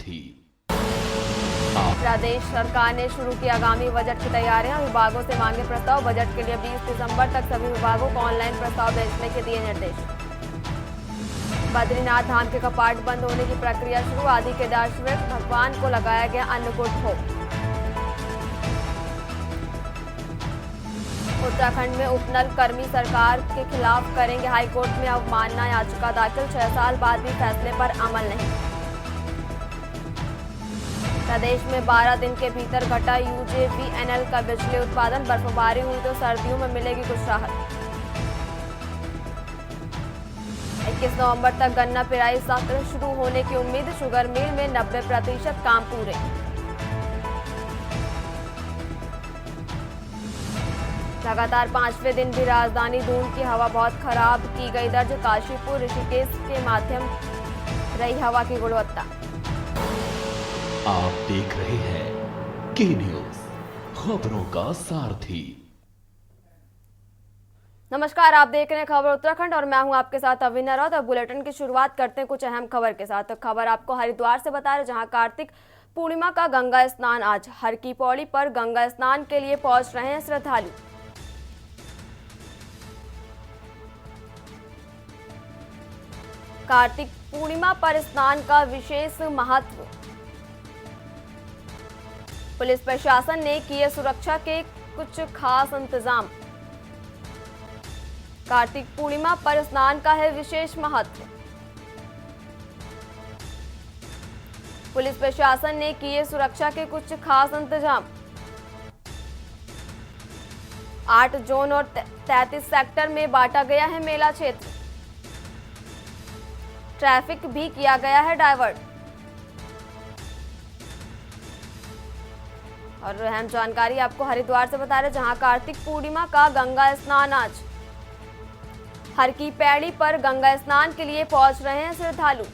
सारथी। प्रदेश सरकार ने शुरू की आगामी बजट की तैयारियां, विभागों से मांगे प्रस्ताव। बजट के लिए 20 दिसंबर तक सभी विभागों को ऑनलाइन प्रस्ताव भेजने के दिए निर्देश। बद्रीनाथ धाम के कपाट बंद होने की प्रक्रिया शुरू, आदि केदारेश्वर भगवान को लगाया गया अन्नकूट भोग। उत्तराखंड में उपनल कर्मी सरकार के खिलाफ करेंगे हाईकोर्ट में अवमानना याचिका दाखिल, 6 साल बाद भी फैसले पर अमल नहीं। प्रदेश में 12 दिन के भीतर घटा यूजेवीएनएल का बिजली उत्पादन, बर्फबारी हुई तो सर्दियों में मिलेगी कुछ राहत। 21 नवंबर तक गन्ना पेराई सत्र शुरू होने की उम्मीद, शुगर मिल में 90% काम पूरे। लगातार 5वें दिन भी राजधानी धुंध की हवा बहुत खराब की गई दर्ज, काशीपुर ऋषिकेश के माध्यम रही हवा की गुणवत्ता। आप देख रहे हैं के न्यूज, खबरों का सारथी। नमस्कार, आप देख रहे हैं खबर उत्तराखंड और मैं हूं आपके साथ अविना राउत। अब बुलेटिन की शुरुआत करते हैं कुछ अहम खबर के साथ। तो खबर आपको हरिद्वार से बता रहे, जहां कार्तिक पूर्णिमा का गंगा स्नान आज। हर की पौड़ी पर गंगा स्नान के लिए पहुंच रहे हैं श्रद्धालु। कार्तिक पूर्णिमा पर स्नान का विशेष महत्व, पुलिस प्रशासन ने किए सुरक्षा के कुछ खास इंतजाम। कार्तिक पूर्णिमा पर स्नान का है विशेष महत्व, पुलिस प्रशासन ने किए सुरक्षा के कुछ खास इंतजाम। 8 जोन और 33 सेक्टर में बांटा गया है मेला क्षेत्र, ट्रैफिक भी किया गया है डाइवर्ट। और अहम जानकारी आपको हरिद्वार से बता रहे, जहां कार्तिक पूर्णिमा का गंगा स्नान आज। हर की पैड़ी पर गंगा स्नान के लिए पहुंच रहे हैं श्रद्धालु।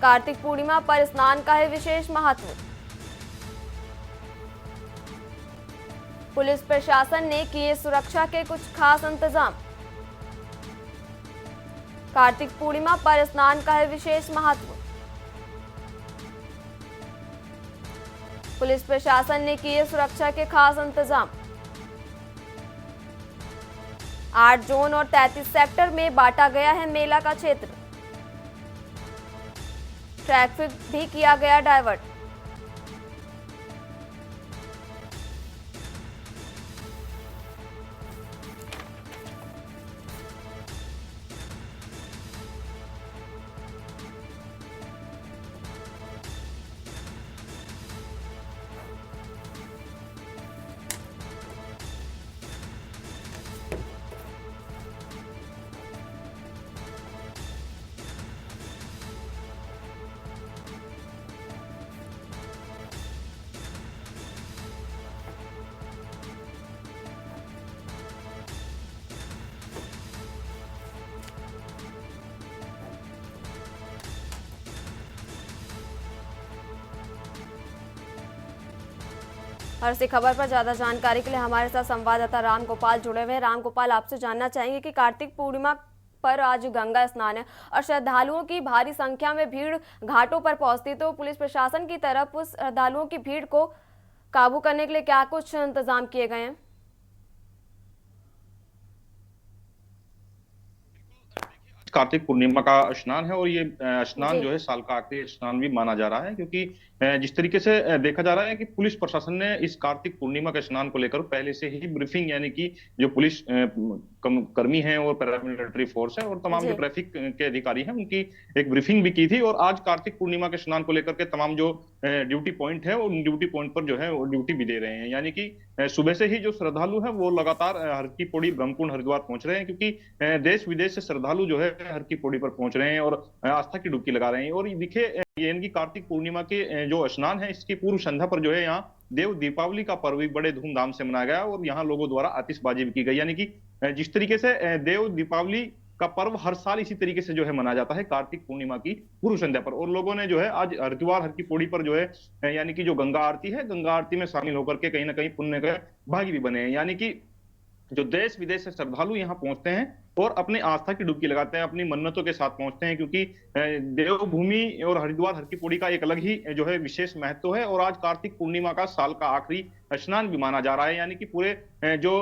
कार्तिक पूर्णिमा पर स्नान का है विशेष महत्व, पुलिस प्रशासन ने किए सुरक्षा के कुछ खास इंतजाम। कार्तिक पूर्णिमा पर स्नान का है विशेष महत्व, पुलिस प्रशासन ने किए सुरक्षा के खास इंतजाम। 8 जोन और 33 सेक्टर में बांटा गया है मेला का क्षेत्र, ट्रैफिक भी किया गया डाइवर्ट। और इसी खबर पर ज्यादा जानकारी के लिए हमारे साथ संवाददाता राम गोपाल जुड़े हुए हैं। राम गोपाल, आपसे जानना चाहेंगे कि कार्तिक पूर्णिमा पर आज गंगा स्नान है और श्रद्धालुओं की भारी संख्या में भीड़ घाटों पर पहुंचती, तो पुलिस प्रशासन की तरफ उस श्रद्धालुओं की भीड़ को काबू करने के लिए क्या कुछ इंतजाम किए गए हैं? कार्तिक पूर्णिमा का स्नान है और ये स्नान जो है साल का आखिरी स्नान भी माना जा रहा है, क्योंकि जिस तरीके से देखा जा रहा है कि पुलिस प्रशासन ने इस कार्तिक पूर्णिमा के स्नान को लेकर पहले से ही ब्रीफिंग, यानी कि जो पुलिस कर्मी हैं और पैरामिलिट्री फोर्स है और तमाम जो ट्रैफिक के अधिकारी हैं उनकी एक ब्रीफिंग भी की थी। और आज कार्तिक पूर्णिमा के स्नान को लेकर के तमाम जो ड्यूटी पॉइंट है उन ड्यूटी पॉइंट पर जो है वो ड्यूटी भी दे रहे हैं, यानी कि सुबह से ही जो श्रद्धालु है वो लगातार हर की पौड़ी, ब्रह्मकुंड, हरिद्वार पहुंच रहे हैं, क्योंकि देश विदेश से श्रद्धालु जो है हर की पौड़ी पर पहुंच रहे हैं और आस्था की डुबकी लगा रहे हैं। और दिखे ये इनकी कार्तिक पूर्णिमा के जो स्नान है इसकी पूर्व संध्या पर जो है यहाँ देव दीपावली का पर्व भी बड़े धूमधाम से मनाया गया और यहाँ लोगों द्वारा आतिशबाजी भी की गई, यानी कि जिस तरीके से देव दीपावली का पर्व हर साल इसी तरीके से जो है मनाया जाता है कार्तिक पूर्णिमा की पूर्व संध्या पर। और लोगों ने जो है आज हरिद्वार हर की पौड़ी पर जो है यानी कि जो गंगा आरती है, गंगा आरती में शामिल होकर के कहीं ना कहीं पुण्य के भागी भी बने हैं, यानी कि जो देश विदेश से श्रद्धालु यहाँ पहुंचते हैं और अपनी आस्था की डुबकी लगाते हैं, अपनी मन्नतों के साथ पहुंचते हैं, क्योंकि देवभूमि और हरिद्वार हर की पौड़ी का एक अलग ही जो है विशेष महत्व है। और आज कार्तिक पूर्णिमा का साल का आखिरी स्नान भी माना जा रहा है, यानी कि पूरे जो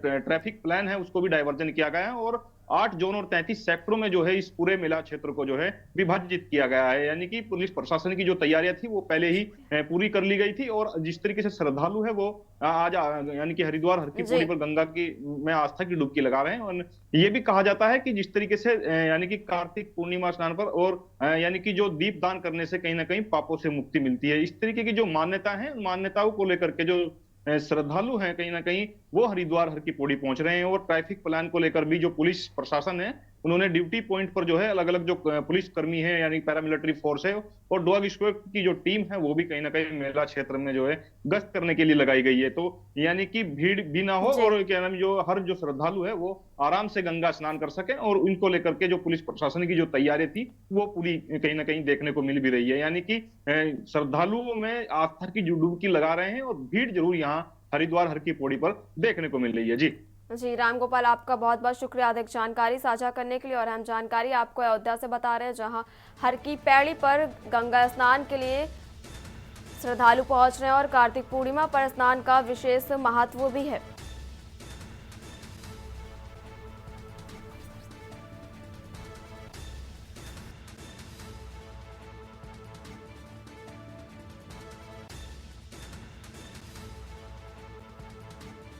ट्रैफिक प्लान है उसको भी डाइवर्जन किया गया है और 8 जोन और 33 सेक्टरों में जो है इस पूरे मेला क्षेत्र को जो है विभाजित किया गया है। यानी कि पुलिस प्रशासन की जो तैयारियां थी वो पहले ही पूरी कर ली गई थी। और जिस तरीके से श्रद्धालु है वो आज यानी कि हरिद्वार हर की पौड़ी पर गंगा की में आस्था की डुबकी लगा रहे हैं। और ये भी कहा जाता है कि जिस तरीके से यानी कि कार्तिक पूर्णिमा स्नान पर और यानी कि जो दीप दान करने से कहीं ना कहीं पापों से मुक्ति मिलती है, इस तरीके की जो मान्यता है, मान्यताओं को लेकर के जो श्रद्धालु हैं कहीं ना कहीं वो हरिद्वार हर की पौड़ी पहुंच रहे हैं। और ट्रैफिक प्लान को लेकर भी जो पुलिस प्रशासन है उन्होंने ड्यूटी पॉइंट पर जो है अलग अलग जो पुलिस कर्मी है यानी पैरामिलिट्री फोर्स है और डॉग स्क्वाड की जो टीम है वो भी कहीं ना कहीं मेला क्षेत्र में जो है गश्त करने के लिए लगाई गई है। तो यानी कि भीड़ भी ना हो और क्या नाम जो हर जो श्रद्धालु है वो आराम से गंगा स्नान कर सके। और उनको लेकर के जो पुलिस प्रशासन की जो तैयारी थी वो पूरी कहीं ना कहीं देखने को मिल भी रही है। यानी कि श्रद्धालुओं में आस्था की डुबकी लगा रहे हैं और भीड़ जरूर यहाँ हरिद्वार हर की पौड़ी पर देखने को मिल रही है। जी राम गोपाल, आपका बहुत बहुत शुक्रिया अधिक जानकारी साझा करने के लिए। और हम जानकारी आपको अयोध्या से बता रहे हैं, जहां हर की पैड़ी पर गंगा स्नान के लिए श्रद्धालु पहुंच रहे हैं और कार्तिक पूर्णिमा पर स्नान का विशेष महत्व भी है।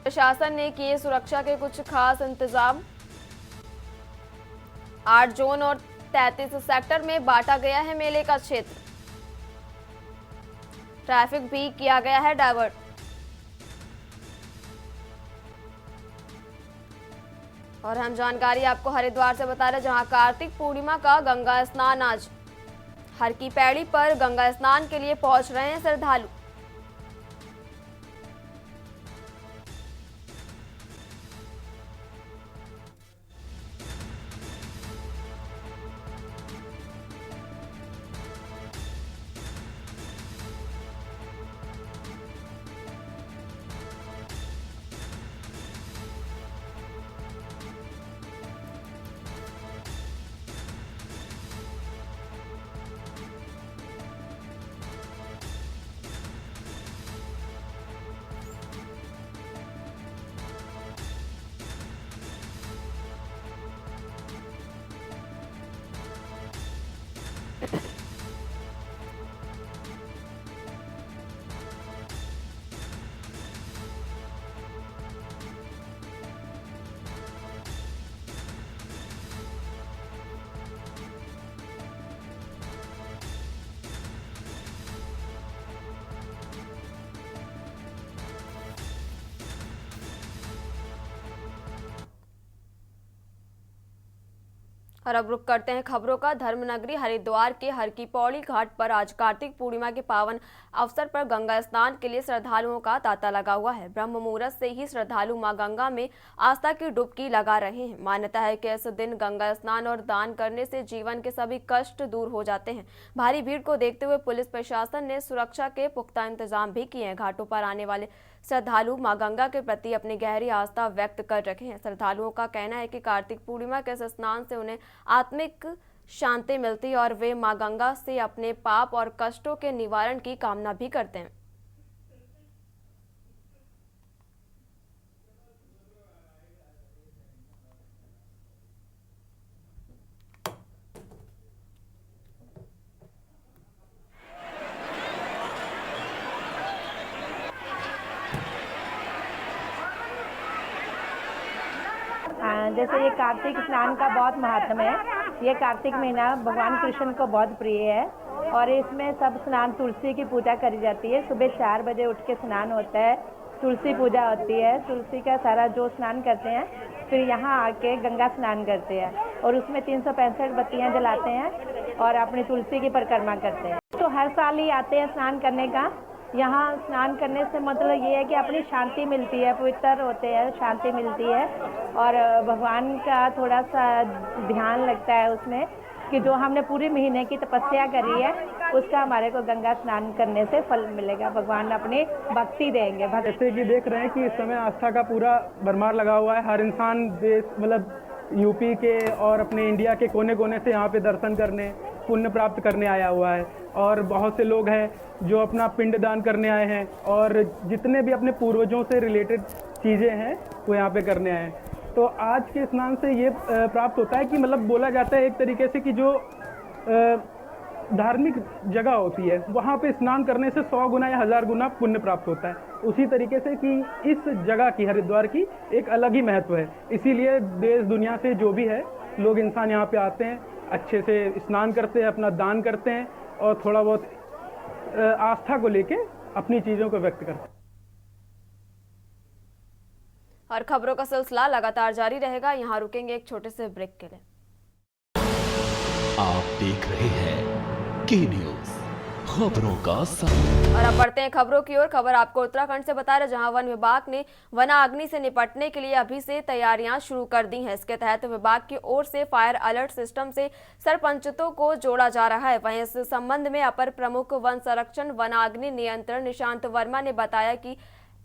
प्रशासन ने किए सुरक्षा के कुछ खास इंतजाम। 8 जोन और 33 सेक्टर में बांटा गया है मेले का क्षेत्र। ट्रैफिक भी किया गया है डाइवर्ट। और हम जानकारी आपको हरिद्वार से बता रहे हैं, जहां कार्तिक पूर्णिमा का गंगा स्नान आज हर की पैड़ी पर गंगा स्नान के लिए पहुंच रहे हैं श्रद्धालु। और अब रुक करते हैं खबरों का। धर्मनगरी हरिद्वार के हर की पौड़ी घाट पर आज कार्तिक पूर्णिमा के पावन अवसर पर गंगा स्नान के लिए श्रद्धालुओं का तांता लगा हुआ है। ब्रह्म मुहूर्त से ही श्रद्धालु मां गंगा में आस्था की डुबकी लगा रहे हैं। मान्यता है कि इस दिन गंगा स्नान और दान करने से जीवन के सभी कष्ट दूर हो जाते हैं। भारी भीड़ को देखते हुए पुलिस प्रशासन ने सुरक्षा के पुख्ता इंतजाम भी किए हैं। घाटों पर आने वाले श्रद्धालु मां गंगा के प्रति अपनी गहरी आस्था व्यक्त कर रहे हैं। श्रद्धालुओं का कहना है कि कार्तिक पूर्णिमा के स्नान से उन्हें आत्मिक शांति मिलती है और वे मां गंगा से अपने पाप और कष्टों के निवारण की कामना भी करते हैं। जैसे ये कार्तिक स्नान का बहुत महत्व है। ये कार्तिक महीना भगवान कृष्ण को बहुत प्रिय है और इसमें सब स्नान तुलसी की पूजा करी जाती है। सुबह 4 बजे उठ के स्नान होता है, तुलसी पूजा होती है, तुलसी का सारा जो स्नान करते हैं, फिर यहाँ आके गंगा स्नान करते हैं और उसमें 365 बत्तियाँ जलाते हैं और अपनी तुलसी की परिक्रमा करते हैं। तो हर साल ही आते हैं स्नान करने का। यहाँ स्नान करने से मतलब ये है कि अपनी शांति मिलती है, पवित्र होते हैं, शांति मिलती है और भगवान का थोड़ा सा ध्यान लगता है उसमें कि जो हमने पूरे महीने की तपस्या करी है उसका हमारे को गंगा स्नान करने से फल मिलेगा। भगवान अपनी भक्ति देंगे। जैसे कि देख रहे हैं कि इस समय आस्था का पूरा भरमार लगा हुआ है। हर इंसान देश मतलब यूपी के और अपने इंडिया के कोने कोने से यहाँ पे दर्शन करने, पुण्य प्राप्त करने आया हुआ है। और बहुत से लोग हैं जो अपना पिंडदान करने आए हैं, और जितने भी अपने पूर्वजों से रिलेटेड चीज़ें हैं वो यहाँ पे करने आए हैं। तो आज के स्नान से ये प्राप्त होता है कि मतलब बोला जाता है एक तरीके से कि जो धार्मिक जगह होती है वहाँ पे स्नान करने से 100 गुना या 1000 गुना पुण्य प्राप्त होता है। उसी तरीके से कि इस जगह की, हरिद्वार की, एक अलग ही महत्व है। इसीलिए देश दुनिया से जो भी है लोग इंसान यहाँ पे आते हैं, अच्छे से स्नान करते हैं, अपना दान करते हैं और थोड़ा बहुत आस्था को लेके अपनी चीज़ों को व्यक्त करते हैं। और खबरों का सिलसिला लगातार जारी रहेगा। यहाँ रुकेंगे एक छोटे से ब्रेक के लिए। आप देख रहे हैं के न्यूज, खबरों का साथ। और अब बढ़ते हैं खबरों की ओर। खबर आपको उत्तराखंड से बता रहे, जहां वन विभाग ने वनाग्नि से निपटने के लिए अभी से तैयारियां शुरू कर दी हैं। इसके तहत विभाग की ओर से फायर अलर्ट सिस्टम से सरपंचों को जोड़ा जा रहा है। वहीं इस संबंध में अपर प्रमुख वन संरक्षण वनाग्नि नियंत्रण निशांत वर्मा ने बताया कि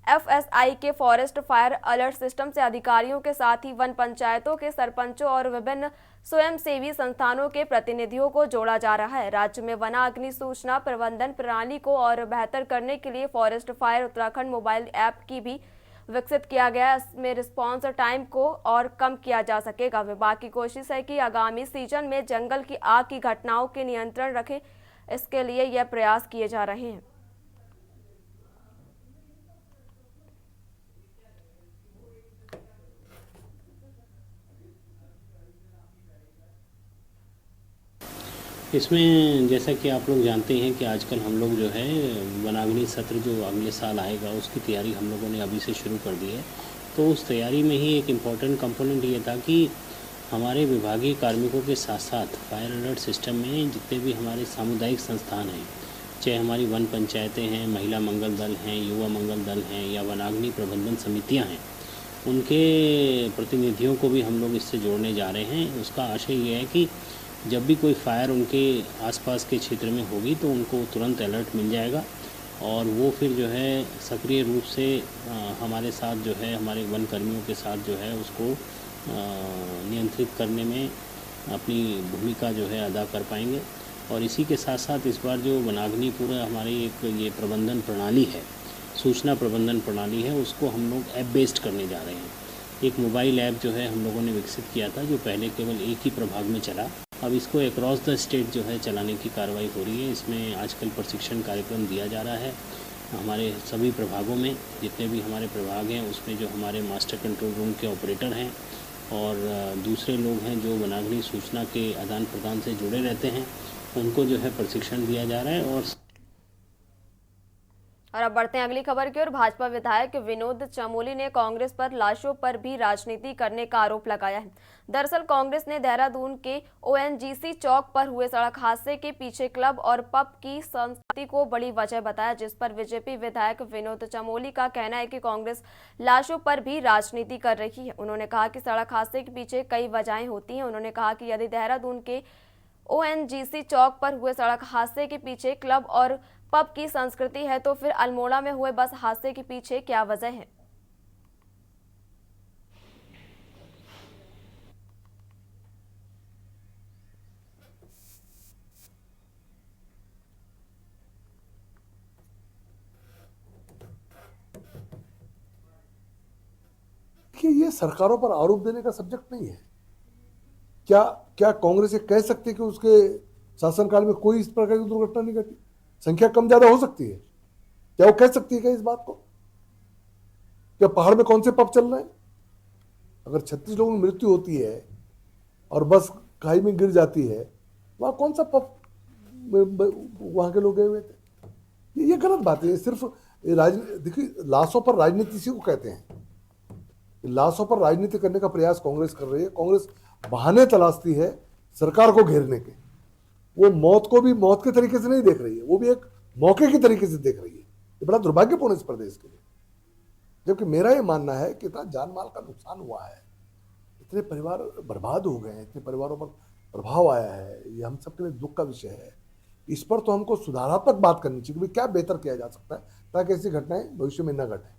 FSI के फॉरेस्ट फायर अलर्ट सिस्टम से अधिकारियों के साथ ही वन पंचायतों के सरपंचों और विभिन्न स्वयंसेवी संस्थानों के प्रतिनिधियों को जोड़ा जा रहा है। राज्य में वनाग्नि सूचना प्रबंधन प्रणाली को और बेहतर करने के लिए forest fire Uttarakhand mobile app की भी विकसित किया गया है। इसमें रिस्पॉन्स टाइम को और कम किया जा सकेगा। विभाग की कोशिश है कि आगामी सीजन में जंगल की आग की घटनाओं के नियंत्रण रखें। इसके लिए यह प्रयास किए जा रहे हैं। इसमें जैसा कि आप लोग जानते हैं कि आजकल हम लोग जो है वनाग्नि सत्र जो अगले साल आएगा उसकी तैयारी हम लोगों ने अभी से शुरू कर दी है। तो उस तैयारी में ही एक इम्पॉर्टेंट कंपोनेंट ये था कि हमारे विभागीय कार्मिकों के साथ साथ फायर अलर्ट सिस्टम में जितने भी हमारे सामुदायिक संस्थान हैं, चाहे हमारी वन पंचायतें हैं, महिला मंगल दल हैं, युवा मंगल दल हैं या वनाग्नि प्रबंधन समितियाँ हैं, उनके प्रतिनिधियों को भी हम लोग इससे जोड़ने जा रहे हैं। उसका आशय ये है कि जब भी कोई फायर उनके आसपास के क्षेत्र में होगी तो उनको तुरंत अलर्ट मिल जाएगा और वो फिर जो है सक्रिय रूप से हमारे साथ जो है, हमारे वन कर्मियों के साथ जो है उसको नियंत्रित करने में अपनी भूमिका जो है अदा कर पाएंगे। और इसी के साथ साथ इस बार जो वनाग्नि पूरा हमारी एक ये प्रबंधन प्रणाली है, सूचना प्रबंधन प्रणाली है, उसको हम लोग ऐप बेस्ड करने जा रहे हैं। एक मोबाइल ऐप जो है हम लोगों ने विकसित किया था, जो पहले केवल एक ही प्रभाग में चला, अब इसको अक्रॉस द स्टेट जो है चलाने की कार्रवाई हो रही है। इसमें आजकल प्रशिक्षण कार्यक्रम दिया जा रहा है हमारे सभी प्रभागों में। जितने भी हमारे प्रभाग हैं उसमें जो हमारे मास्टर कंट्रोल रूम के ऑपरेटर हैं और दूसरे लोग हैं जो वनाग्नि सूचना के आदान प्रदान से जुड़े रहते हैं, उनको जो है प्रशिक्षण दिया जा रहा है। और अब बढ़ते हैं अगली खबर की ओर। भाजपा विधायक विनोद चमोली ने कांग्रेस पर लाशों पर भी राजनीति करने का आरोप लगाया है। दरअसल कांग्रेस ने देहरादून के ONGC चौक पर हुए सड़क हादसे के पीछे क्लब और पब की संस्कृति को बड़ी वजह बताया, जिस पर बीजेपी विधायक विनोद चमोली का कहना है कि कांग्रेस लाशों पर भी राजनीति कर रही है। उन्होंने कहा कि सड़क हादसे के पीछे कई वजहें होती हैं। उन्होंने कहा कि यदि देहरादून के ONGC चौक पर हुए सड़क हादसे के पीछे क्लब और पब की संस्कृति है तो फिर अल्मोड़ा में हुए बस हादसे के पीछे क्या वजह है। कि ये सरकारों पर आरोप देने का सब्जेक्ट नहीं है। क्या कांग्रेस ये कह सकती है कि उसके शासनकाल में कोई इस प्रकार की दुर्घटना नहीं घटी? संख्या कम ज्यादा हो सकती है, क्या वो कह सकती है क्या इस बात को? क्या पहाड़ में कौन से पब चल रहे हैं? अगर 36 लोगों की मृत्यु होती है और बस खाई में गिर जाती है, वहां कौन सा पब वहां के लोग गए हुए थे? ये गलत बात है। सिर्फ देखिए, लाशों पर राजनीति इसी को कहते हैं। लाशों पर राजनीति करने का प्रयास कांग्रेस कर रही है। कांग्रेस बहाने तलाशती है सरकार को घेरने के। वो मौत को भी मौत के तरीके से नहीं देख रही है, वो भी एक मौके के तरीके से देख रही है। ये बड़ा दुर्भाग्यपूर्ण इस प्रदेश के लिए। जबकि मेरा ये मानना है कि इतना जान माल का नुकसान हुआ है, इतने परिवार बर्बाद हो गए हैं, इतने परिवारों पर प्रभाव आया है, ये हम सबके लिए दुख का विषय है। इस पर तो हमको सुधारात्मक बात करनी चाहिए कि क्या बेहतर किया जा सकता है ताकि ऐसी घटनाएं भविष्य में न घटें।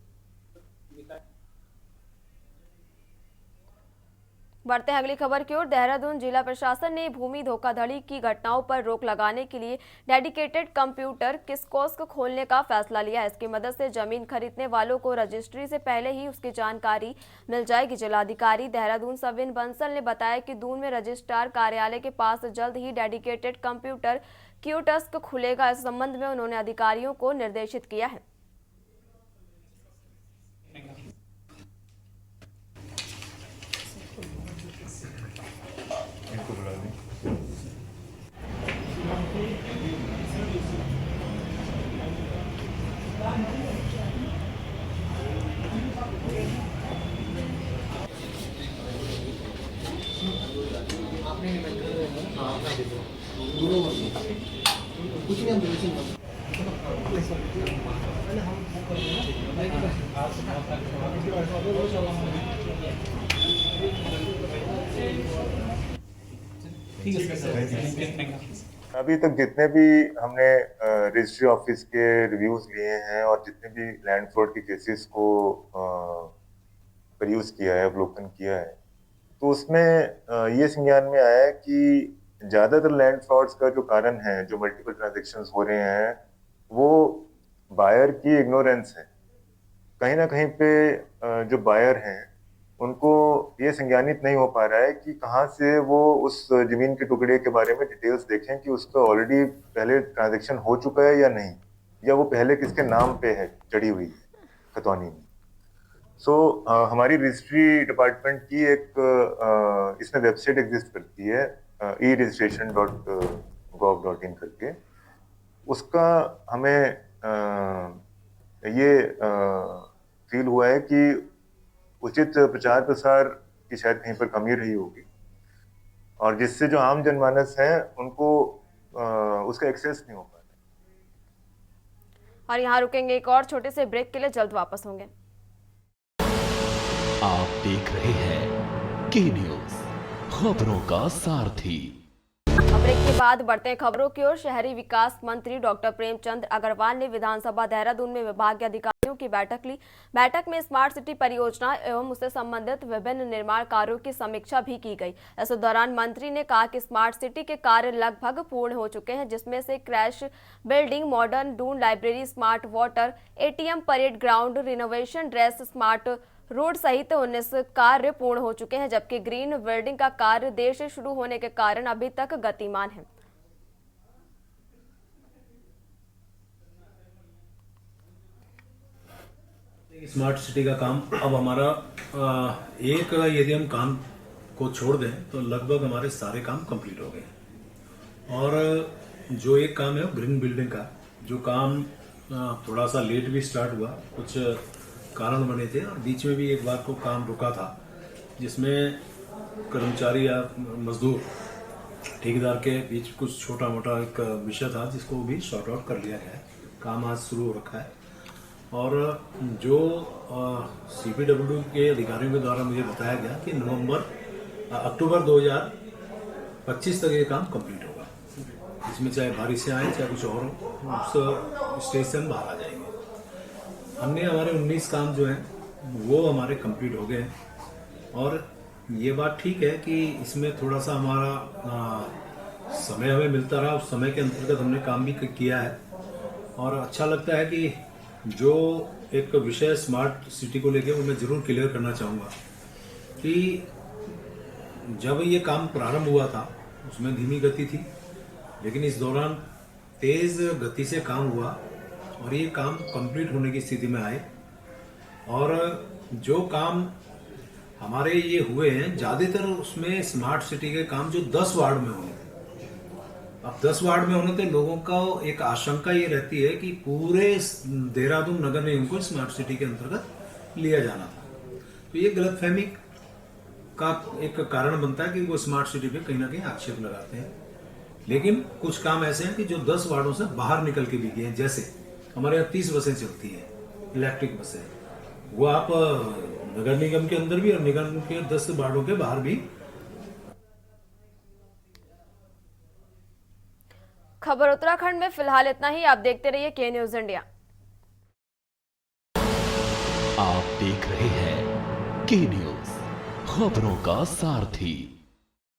बढ़ते हैं अगली खबर की ओर। देहरादून जिला प्रशासन ने भूमि धोखाधड़ी की घटनाओं पर रोक लगाने के लिए डेडिकेटेड कंप्यूटर किस्कोस्क खोलने का फैसला लिया। इसकी मदद से जमीन खरीदने वालों को रजिस्ट्री से पहले ही उसकी जानकारी मिल जाएगी। जिलाधिकारी देहरादून सविन बंसल ने बताया कि दून में रजिस्ट्रार कार्यालय के पास जल्द ही डेडिकेटेड कंप्यूटर कियोस्क खुलेगा। इस संबंध में उन्होंने अधिकारियों को निर्देशित किया है। अभी तक जितने भी हमने रजिस्ट्री ऑफिस के रिव्यूज लिए हैं और जितने भी लैंड फ्रॉड के केसेस को परयूज किया है, अवलोकन किया है, तो उसमें ये संज्ञान में आया है कि ज्यादातर लैंड फ्रॉड्स का जो कारण है, जो मल्टीपल ट्रांजैक्शंस हो रहे हैं, वो बायर की इग्नोरेंस है। कहीं ना कहीं पे जो बायर हैं उनको ये संज्ञानित नहीं हो पा रहा है कि कहाँ से वो उस जमीन के टुकड़े के बारे में डिटेल्स देखें कि उसका ऑलरेडी पहले ट्रांजैक्शन हो चुका है या नहीं, या वो पहले किसके नाम पे है, चढ़ी हुई है खतौनी में। हमारी रजिस्ट्री डिपार्टमेंट की एक इसमें वेबसाइट एग्जिस्ट करती है e-registration.gov.in करके। उसका हमें ये फील हुआ है कि उचित प्रचार प्रसार की शायद कहीं पर कमी रही होगी, और जिससे जो आम जनमानस है उनको उसका एक्सेस नहीं हो पा रहा। और यहाँ रुकेंगे एक और छोटे से ब्रेक के लिए, जल्द वापस होंगे। आप देख रहे हैं के न्यूज, खबरों का सारथी। ब्रेक के बाद बढ़ते हैं खबरों की ओर। शहरी विकास मंत्री डॉक्टर प्रेमचंद अग्रवाल ने विधानसभा देहरादून में विभाग के अधिकारियों की बैठक ली। बैठक में स्मार्ट सिटी परियोजना एवं उससे संबंधित विभिन्न निर्माण कार्यों की समीक्षा भी की गई। इस दौरान मंत्री ने कहा कि स्मार्ट सिटी के कार्य लगभग पूर्ण हो चुके हैं, जिसमें से crash building, modern Doon library, smart water ATM, parade ground renovation, dress, smart road सहित 19 कार्य पूर्ण हो चुके हैं, जबकि ग्रीन बिल्डिंग का कार्य देर से शुरू होने के कारण अभी तक गतिमान है। स्मार्ट सिटी का काम अब हमारा एक, यदि हम काम को छोड़ दें तो लगभग हमारे सारे काम कंप्लीट हो गए। और जो एक काम है ग्रीन बिल्डिंग का, जो काम थोड़ा सा लेट भी स्टार्ट हुआ, कुछ कारण बने थे और बीच में भी एक बार को काम रुका था, जिसमें कर्मचारी या मजदूर ठेकेदार के बीच कुछ छोटा मोटा एक विषय था, जिसको भी सॉर्ट आउट कर लिया गया है। काम आज शुरू हो रखा है और जो CPWD के अधिकारियों के द्वारा मुझे बताया गया कि अक्टूबर 2025 तक ये काम कंप्लीट होगा। इसमें चाहे बारिश से आए चाहे कुछ और हो, उस स्टेज से हम बाहर आ जाएंगे। हमने हमारे 19 काम जो हैं वो हमारे कंप्लीट हो गए हैं। और ये बात ठीक है कि इसमें थोड़ा सा हमारा समय हमें मिलता रहा, उस समय के अंतर्गत हमने काम भी किया है। और अच्छा लगता है कि जो एक विषय स्मार्ट सिटी को लेकर वो मैं ज़रूर क्लियर करना चाहूँगा कि जब ये काम प्रारंभ हुआ था उसमें धीमी गति थी, लेकिन इस दौरान तेज़ गति से काम हुआ और ये काम कंप्लीट होने की स्थिति में आए। और जो काम हमारे ये हुए हैं ज़्यादातर उसमें स्मार्ट सिटी के काम जो 10 वार्ड में होने थे। अब 10 वार्ड में होने थे, लोगों का एक आशंका ये रहती है कि पूरे देहरादून नगर निगम को स्मार्ट सिटी के अंतर्गत लिया जाना था। तो ये गलतफहमी का एक कारण बनता है कि वो स्मार्ट सिटी पे कहीं ना कहीं आक्षेप लगाते हैं। लेकिन कुछ काम ऐसे हैं कि जो 10 वार्डों से बाहर निकल के भी गए हैं। जैसे हमारे यहाँ 30 बसें चलती हैं, इलेक्ट्रिक बसें, वो आप नगर निगम के अंदर भी और निगम के 10 वार्डों के बाहर भी। खबर उत्तराखंड में फिलहाल इतना ही। आप देखते रहिए के न्यूज इंडिया। आप देख रहे हैं के न्यूज, खबरों का सारथी।